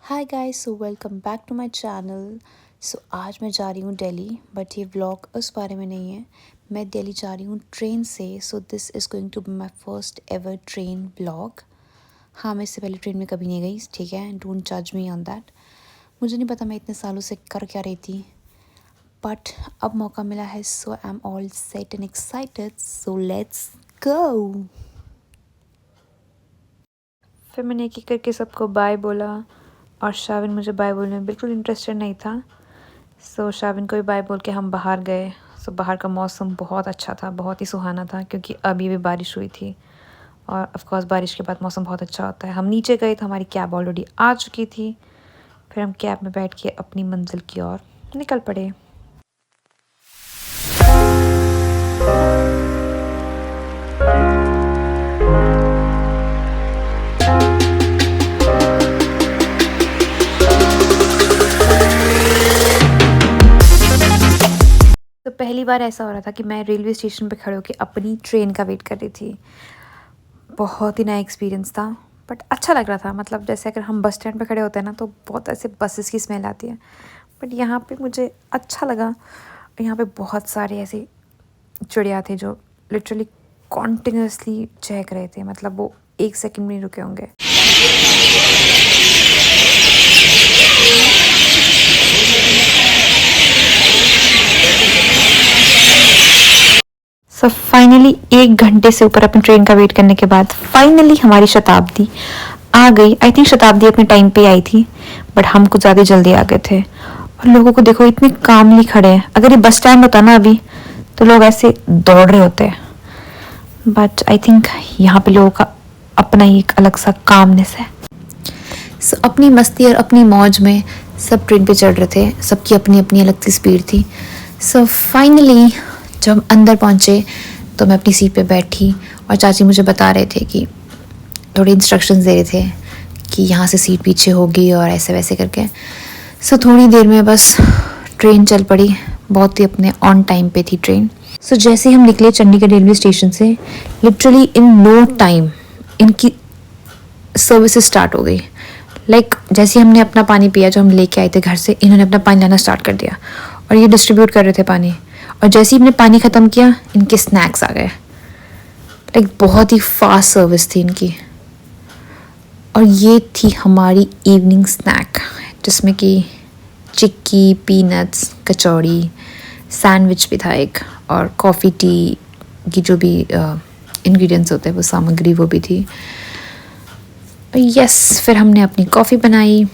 Hi guys, so welcome back to my channel. आज मैं जा रही हूँ दिल्ली, बट ये व्लॉग उस बारे में नहीं है। मैं दिल्ली जा रही हूँ ट्रेन से। So this is going to be my first ever train vlog. हाँ, मैं इससे पहले ट्रेन में कभी नहीं गई, ठीक है। डोंट जज मी ऑन दैट। मुझे नहीं पता मैं इतने सालों से कर क्या रही थी, बट अब मौका मिला है। So I am all set and excited, so let's go. फिर मैंने एक एक करके सबको बाय बोला, और शाविन मुझे बाय बोलने में बिल्कुल इंटरेस्टेड नहीं था। सो शाविन को भी बाय बोल के हम बाहर गए। बाहर का मौसम बहुत अच्छा था, बहुत ही सुहाना था, क्योंकि अभी भी बारिश हुई थी। और ऑफ कोर्स बारिश के बाद मौसम बहुत अच्छा होता है। हम नीचे गए तो हमारी कैब ऑलरेडी आ चुकी थी। फिर हम कैब में बैठ के अपनी मंजिल की ओर निकल पड़े। तो पहली बार ऐसा हो रहा था कि मैं रेलवे स्टेशन पे खड़े होकर अपनी ट्रेन का वेट कर रही थी। बहुत ही नया एक्सपीरियंस था, बट अच्छा लग रहा था। मतलब जैसे अगर हम बस स्टैंड पे खड़े होते हैं ना, तो बहुत ऐसे बसेस की स्मेल आती है, बट यहाँ पे मुझे अच्छा लगा। यहाँ पे बहुत सारे ऐसे चिड़िया थे जो लिटरली कॉन्टिन्यूसली चहक रहे थे। मतलब वो एक सेकंड में नहीं रुके होंगे। फाइनली 1 घंटे से ऊपर अपनी ट्रेन का वेट करने के बाद फाइनली हमारी शताब्दी आ गई। आई थिंक शताब्दी अपने टाइम पे आई थी, बट हम कुछ ज़्यादा जल्दी आ गए थे। और लोगों को देखो, इतने कामली खड़े हैं। अगर ये बस स्टैंड होता ना अभी, तो लोग ऐसे दौड़ रहे होते। बट आई थिंक यहाँ पे लोगों का अपना ही एक अलग सा कामनेस है। अपनी मस्ती और अपनी मौज में सब ट्रेन पे चढ़ रहे थे। सबकी अपनी अपनी अलग सी स्पीड थी। फाइनली जब हम अंदर पहुँचे तो मैं अपनी सीट पे बैठी, और चाची मुझे बता रहे थे कि थोड़ी इंस्ट्रक्शंस दे रहे थे कि यहाँ से सीट पीछे होगी और ऐसे वैसे करके। थोड़ी देर में बस ट्रेन चल पड़ी। बहुत ही अपने ऑन टाइम पे थी ट्रेन। जैसे ही हम निकले चंडीगढ़ रेलवे स्टेशन से, लिटरली इन नो टाइम इनकी सर्विसेज स्टार्ट हो गई। जैसे हमने अपना पानी पिया जो हम लेके आए थे घर से, इन्होंने अपना पानी लाना स्टार्ट कर दिया, और ये डिस्ट्रीब्यूट कर रहे थे पानी। और जैसे ही हमने पानी ख़त्म किया, इनके स्नैक्स आ गए। बहुत ही फास्ट सर्विस थी इनकी। और ये थी हमारी इवनिंग स्नैक, जिसमें कि चिक्की, पीनट्स, कचौड़ी, सैंडविच भी था एक, और कॉफ़ी टी की जो भी इंग्रेडिएंट्स होते हैं वो सामग्री वो भी थी। यस, फिर हमने अपनी कॉफ़ी बनाई।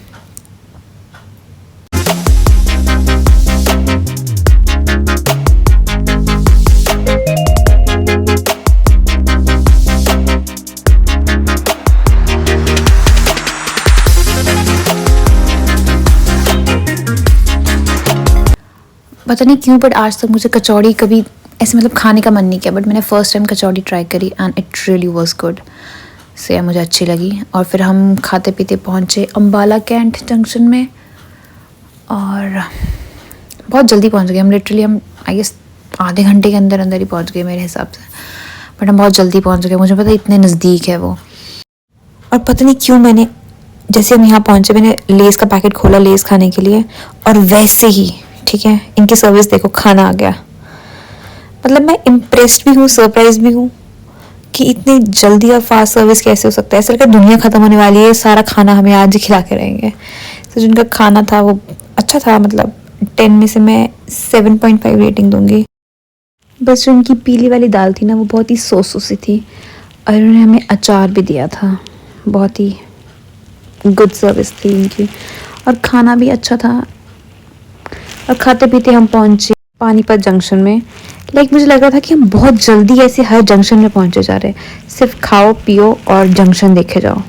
पता नहीं क्यों, बट आज तक मुझे कचौड़ी कभी ऐसे मतलब खाने का मन नहीं किया, बट मैंने फ़र्स्ट टाइम कचौड़ी ट्राई करी and it really was good. मुझे अच्छी लगी। और फिर हम खाते पीते पहुँचे अम्बाला कैंट जंक्शन में, और बहुत जल्दी पहुँच गए हम। लिटरली हम आई गेस आधे घंटे के अंदर अंदर ही पहुँच गए मेरे हिसाब से, बट हम बहुत जल्दी पहुँच गए। मुझे पता इतने नज़दीक है वो। और पता नहीं क्यों मैंने, जैसे हम यहाँ पहुँचे, मैंने लेज़ का पैकेट खोला लेज़ खाने के लिए, और वैसे ही ठीक है इनकी सर्विस देखो, खाना आ गया। मतलब मैं इम्प्रेस्ड भी हूँ, सरप्राइज भी हूँ कि इतनी जल्दी और फास्ट सर्विस कैसे हो सकता है। ऐसा लगता है दुनिया ख़त्म होने वाली है, सारा खाना हमें आज ही खिला के रहेंगे। जिनका खाना था वो अच्छा था। मतलब 10 में से मैं 7.5 रेटिंग दूंगी। बस जो उनकी पीली वाली दाल थी ना, वो बहुत ही सोसो सी थी, और उन्होंने हमें अचार भी दिया था। बहुत ही गुड सर्विस थी इनकी, और खाना भी अच्छा था। और खाते पीते हम पहुँचे पानीपत जंक्शन में। मुझे लग रहा था कि हम बहुत जल्दी ऐसे हर जंक्शन में पहुँचे जा रहे हैं। सिर्फ खाओ पियो और जंक्शन देखे जाओ।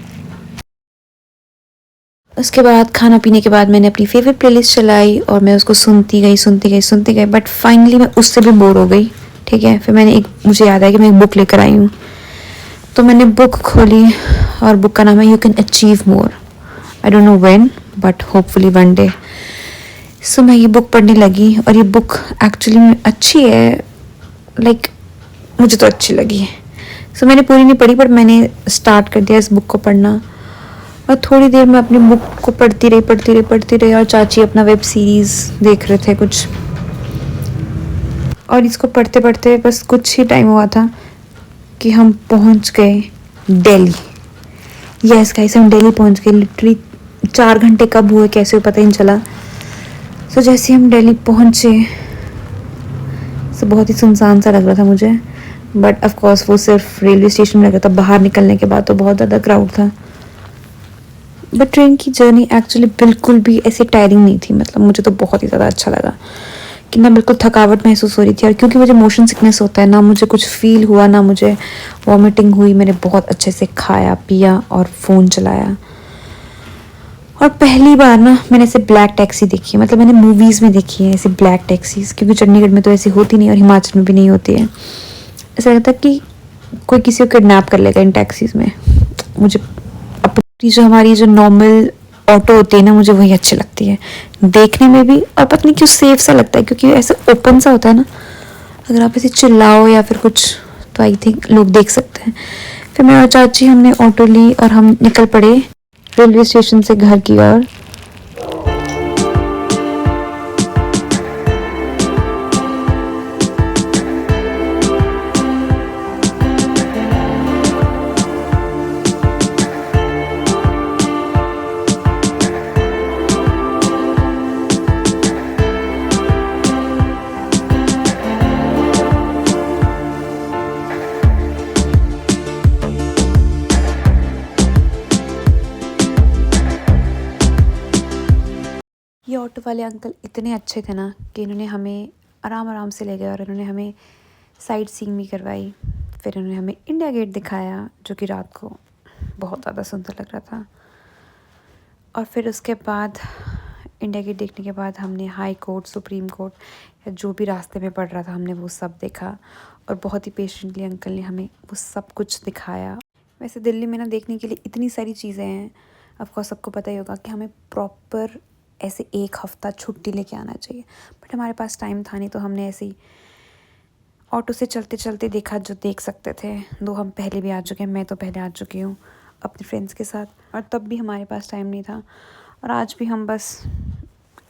उसके बाद खाना पीने के बाद मैंने अपनी फेवरेट प्लेलिस्ट चलाई, और मैं उसको सुनती गई, बट फाइनली मैं उससे भी बोर हो गई। ठीक है, फिर मुझे याद आया कि मैं एक बुक लेकर आई हूँ। तो मैंने बुक खोली, और बुक का नाम है you can achieve more. I don't know when, but hopefully one day. मैं ये बुक पढ़ने लगी, और ये बुक एक्चुअली में अच्छी है। मुझे तो अच्छी लगी। मैंने पूरी नहीं पढ़ी, पर मैंने स्टार्ट कर दिया इस बुक को पढ़ना। और थोड़ी देर में अपनी बुक को पढ़ती रही और चाची अपना वेब सीरीज़ देख रहे थे कुछ। और इसको पढ़ते पढ़ते बस कुछ ही टाइम हुआ था कि हम पहुंच गए दिल्ली। यस गाइस, हम दिल्ली पहुंच गए। लिटरली 4 घंटे कब हुए कैसे पता ही नहीं चला। सो जैसे हम दिल्ली पहुंचे सो बहुत ही सुनसान सा लग रहा था मुझे, बट ऑफ कोर्स वो सिर्फ रेलवे स्टेशन में लग रहा था। बाहर निकलने के बाद तो बहुत ज़्यादा क्राउड था। बट ट्रेन की जर्नी एक्चुअली बिल्कुल भी ऐसे टायरिंग नहीं थी। मतलब मुझे तो बहुत ही ज़्यादा अच्छा लगा कि ना बिल्कुल थकावट महसूस हो रही थी। और क्योंकि मुझे मोशन सिकनेस होता है, ना मुझे कुछ फील हुआ, ना मुझे वॉमिटिंग हुई। मैंने बहुत अच्छे से खाया पिया और फ़ोन चलाया। और पहली बार ना मैंने ऐसे ब्लैक टैक्सी देखी है। मतलब मैंने मूवीज़ में देखी है ऐसे ब्लैक टैक्सीज़, क्योंकि चंडीगढ़ में तो ऐसी होती नहीं और हिमाचल में भी नहीं होती है। ऐसा लगता है कि कोई किसी को किडनैप कर लेगा इन टैक्सीज़ में। मुझे अपनी जो हमारी जो नॉर्मल ऑटो होती है ना, मुझे वही अच्छी लगती है देखने में भी, और पता नहीं क्यों सेफ सा लगता है, क्योंकि ऐसे ओपन सा होता है ना। अगर आप ऐसे चिल्लाओ या फिर कुछ तो आई थिंक लोग देख सकते हैं। फिर मैं और चाची हमने ऑटो ली और हम निकल पड़े रेलवे स्टेशन से घर की ओर। ये ऑटो वाले अंकल इतने अच्छे थे ना कि इन्होंने हमें आराम आराम से ले गए और इन्होंने हमें साइट सीइंग भी करवाई। फिर इन्होंने हमें इंडिया गेट दिखाया, जो कि रात को बहुत ज़्यादा सुंदर लग रहा था। और फिर उसके बाद इंडिया गेट देखने के बाद हमने हाई कोर्ट, सुप्रीम कोर्ट या जो भी रास्ते में पड़ रहा था हमने वो सब देखा। और बहुत ही पेशेंटली अंकल ने हमें वो सब कुछ दिखाया। वैसे दिल्ली में ना देखने के लिए इतनी सारी चीज़ें हैं। ऑफकोर्स सबको पता ही होगा कि हमें प्रॉपर ऐसे 1 हफ़्ता छुट्टी लेके आना चाहिए, बट हमारे पास टाइम था नहीं, तो हमने ऐसे ही ऑटो से चलते चलते देखा जो देख सकते थे। दो हम पहले भी आ चुके हैं, मैं तो पहले आ चुकी हूँ अपने फ्रेंड्स के साथ, और तब भी हमारे पास टाइम नहीं था। और आज भी हम बस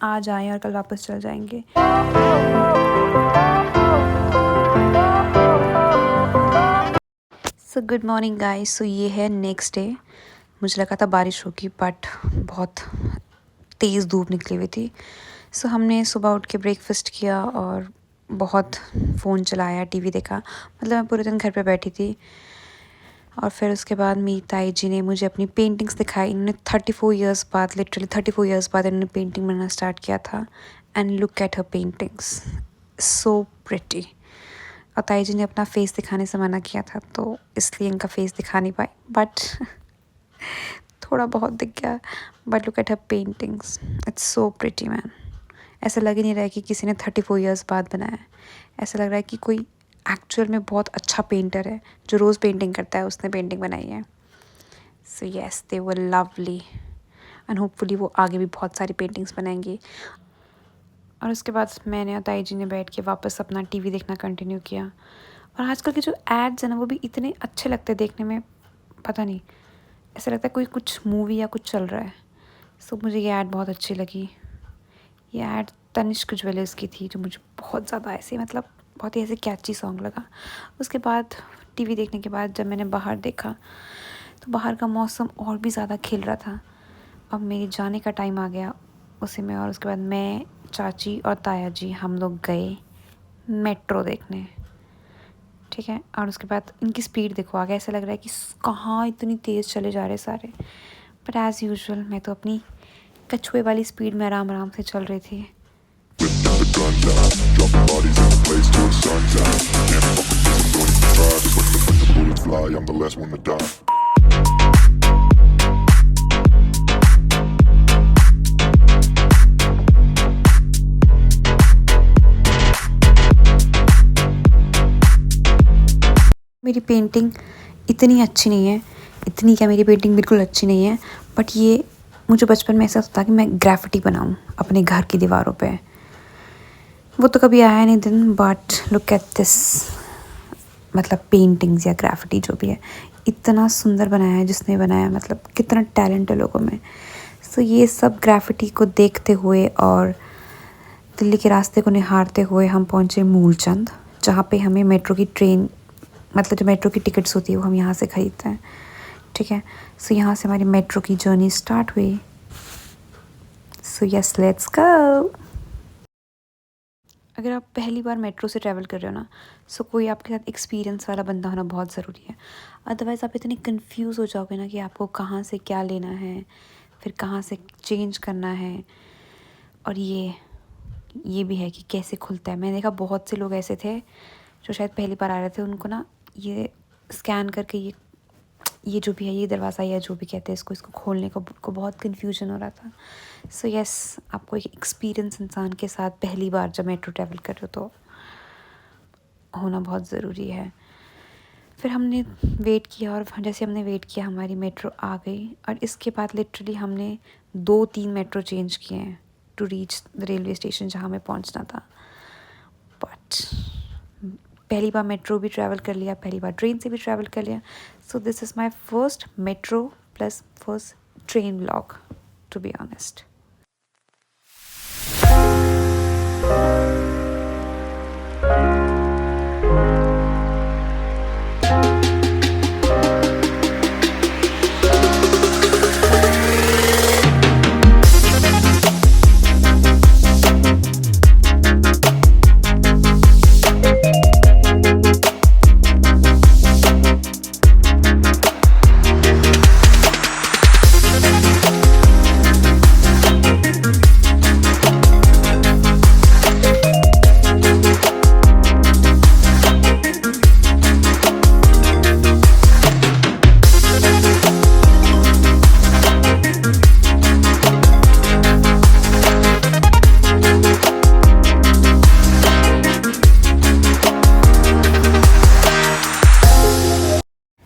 आज आए और कल वापस चल जाएंगे। So good morning guys. So ये है नेक्स्ट डे। मुझे लगा था बारिश होगी, बट बहुत तेज़ धूप निकली हुई थी। सो हमने सुबह उठ के ब्रेकफास्ट किया और बहुत फ़ोन चलाया, टीवी देखा। मतलब मैं पूरे दिन घर पे बैठी थी। और फिर उसके बाद मेरी ताई जी ने मुझे अपनी पेंटिंग्स दिखाई। इन्होंने 34 इयर्स बाद, लिटरली 34 इयर्स बाद इन्होंने पेंटिंग बनाना स्टार्ट किया था। And look at her paintings, so pretty. और ताई जी ने अपना फेस दिखाने से मना किया था, तो इसलिए इनका फेस दिखा नहीं पाई, बट थोड़ा बहुत दिख गया। But look at her paintings, it's so pretty man. ऐसा लग ही नहीं रहा है कि किसी ने 34 इयर्स बाद बनाया है। ऐसा लग रहा है कि कोई एक्चुअल में बहुत अच्छा पेंटर है, जो रोज़ पेंटिंग करता है, उसने पेंटिंग बनाई है। So yes, they were lovely and hopefully वो आगे भी बहुत सारी पेंटिंग्स बनाएंगी। और उसके बाद मैंने और ताई जी ने बैठ के वापस अपना टीवी देखना कंटिन्यू किया। और आजकल के जो एड्स हैं ना, वो भी इतने अच्छे लगते हैं देखने में, पता नहीं, ऐसा लगता है कोई कुछ मूवी या कुछ चल रहा है। सो मुझे ये ऐड बहुत अच्छी लगी। ये ऐड तनिष्क ज्वेलर्स की थी, जो मुझे बहुत ज़्यादा ऐसे, मतलब बहुत ही ऐसे कैची सॉन्ग लगा। उसके बाद टीवी देखने के बाद जब मैंने बाहर देखा, तो बाहर का मौसम और भी ज़्यादा खिल रहा था। अब मेरे जाने का टाइम आ गया उसी में। और उसके बाद मैं, चाची और ताया जी हम लोग गए मेट्रो देखने, ठीक है। और उसके बाद इनकी स्पीड देखो, आगे ऐसा लग रहा है कि कहाँ इतनी तेज़ चले जा रहे सारे। बट एज़ यूजुअल मैं तो अपनी कछुए वाली स्पीड में आराम आराम से चल रही थी। मेरी पेंटिंग इतनी अच्छी नहीं है, इतनी क्या, मेरी पेंटिंग बिल्कुल अच्छी नहीं है, बट ये मुझे बचपन में ऐसा था कि मैं ग्राफिटी बनाऊं अपने घर की दीवारों पे। वो तो कभी आया नहीं दिन, बट लुक एट दिस, मतलब पेंटिंग्स या ग्राफिटी जो भी है, इतना सुंदर बनाया है जिसने बनाया, मतलब कितना टैलेंट है लोगों में। सो ये सब ग्राफिटी को देखते हुए और दिल्ली के रास्ते को निहारते हुए हम पहुँचे मूलचंद, जहाँ पे हमें मेट्रो की ट्रेन, मतलब जो मेट्रो की टिकट्स होती है वो हम यहाँ से ख़रीदते हैं, ठीक है। सो यहाँ से हमारी मेट्रो की जर्नी स्टार्ट हुई। So yes, let's go. अगर आप पहली बार मेट्रो से ट्रैवल कर रहे हो ना, सो कोई आपके साथ एक्सपीरियंस वाला बंदा होना बहुत ज़रूरी है। अदरवाइज़ आप इतने कंफ्यूज हो जाओगे ना कि आपको कहाँ से क्या लेना है, फिर कहाँ से चेंज करना है, और ये भी है कि कैसे खुलता है। मैंने देखा बहुत से लोग ऐसे थे जो शायद पहली बार आ रहे थे, उनको ना ये स्कैन करके ये जो भी है, ये दरवाज़ा या जो भी कहते हैं इसको खोलने को बहुत कन्फ्यूजन हो रहा था। सो यस, आपको एक एक्सपीरियंस इंसान के साथ पहली बार जब मेट्रो ट्रैवल कर रहे हो तो होना बहुत ज़रूरी है। फिर हमने वेट किया, और जैसे हमने वेट किया हमारी मेट्रो आ गई, और इसके बाद लिटरली हमने 2-3 मेट्रो चेंज किए हैं to reach the railway station जहाँ हमें पहुँचना था। बट पहली बार मेट्रो भी ट्रैवल कर लिया, पहली बार ट्रेन से भी ट्रैवल कर लिया। So this is my first metro plus first train vlog, to be honest.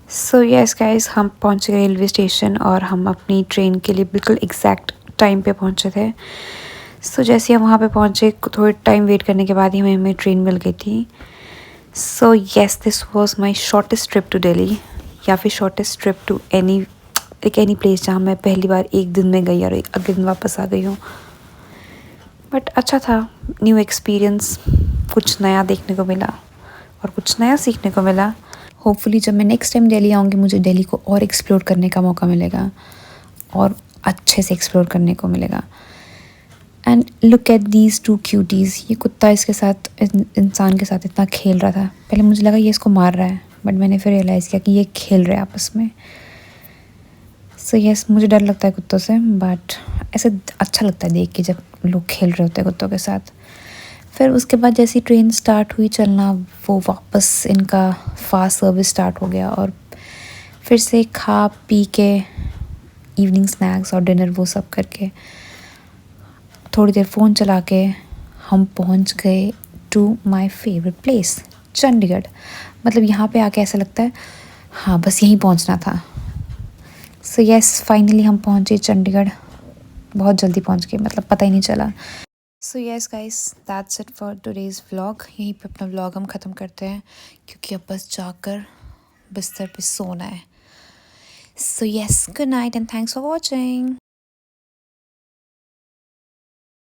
So yes guys, हम पहुंच गए रेलवे स्टेशन, और हम अपनी ट्रेन के लिए बिल्कुल एग्जैक्ट टाइम पे पहुंचे थे। सो जैसे हम वहाँ पे पहुंचे, थोड़े टाइम वेट करने के बाद ही हमें ट्रेन मिल गई थी। So yes, this was my shortest trip to Delhi, या फिर shortest trip to any place जहाँ मैं पहली बार एक दिन में गई और अगले दिन वापस आ गई हूँ। बट अच्छा था, न्यू एक्सपीरियंस, कुछ नया देखने को मिला और कुछ नया सीखने को मिला। होपफुली जब मैं नेक्स्ट टाइम दिल्ली आऊँगी, मुझे दिल्ली को और एक्सप्लोर करने का मौका मिलेगा और अच्छे से एक्सप्लोर करने को मिलेगा। And look at these 2 cuties, ये कुत्ता इसके साथ इंसान के साथ इतना खेल रहा था। पहले मुझे लगा ये इसको मार रहा है, बट मैंने फिर रियलाइज़ किया कि ये खेल रहे हैं आपस में। सो यस, मुझे डर लगता है कुत्तों से, बट ऐसे अच्छा लगता है देख के जब लोग खेल रहे होते हैं कुत्तों के साथ। फिर उसके बाद जैसी ट्रेन स्टार्ट हुई चलना, वो वापस इनका फास्ट सर्विस स्टार्ट हो गया, और फिर से खा पी के इवनिंग स्नैक्स और डिनर वो सब करके थोड़ी देर फ़ोन चला के हम पहुंच गए to my favourite place, Chandigarh. मतलब यहाँ पे आके ऐसा लगता है हाँ बस यहीं पहुँचना था। सो यस, फाइनली हम पहुँचे चंडीगढ़, बहुत जल्दी पहुँच गए, मतलब पता ही नहीं चला। सो yes guys, that's it for today's vlog. यहीं पे अपना व्लॉग हम ख़त्म करते हैं, क्योंकि अब बस जाकर बिस्तर पे सोना है। So yes, good night and thanks for watching.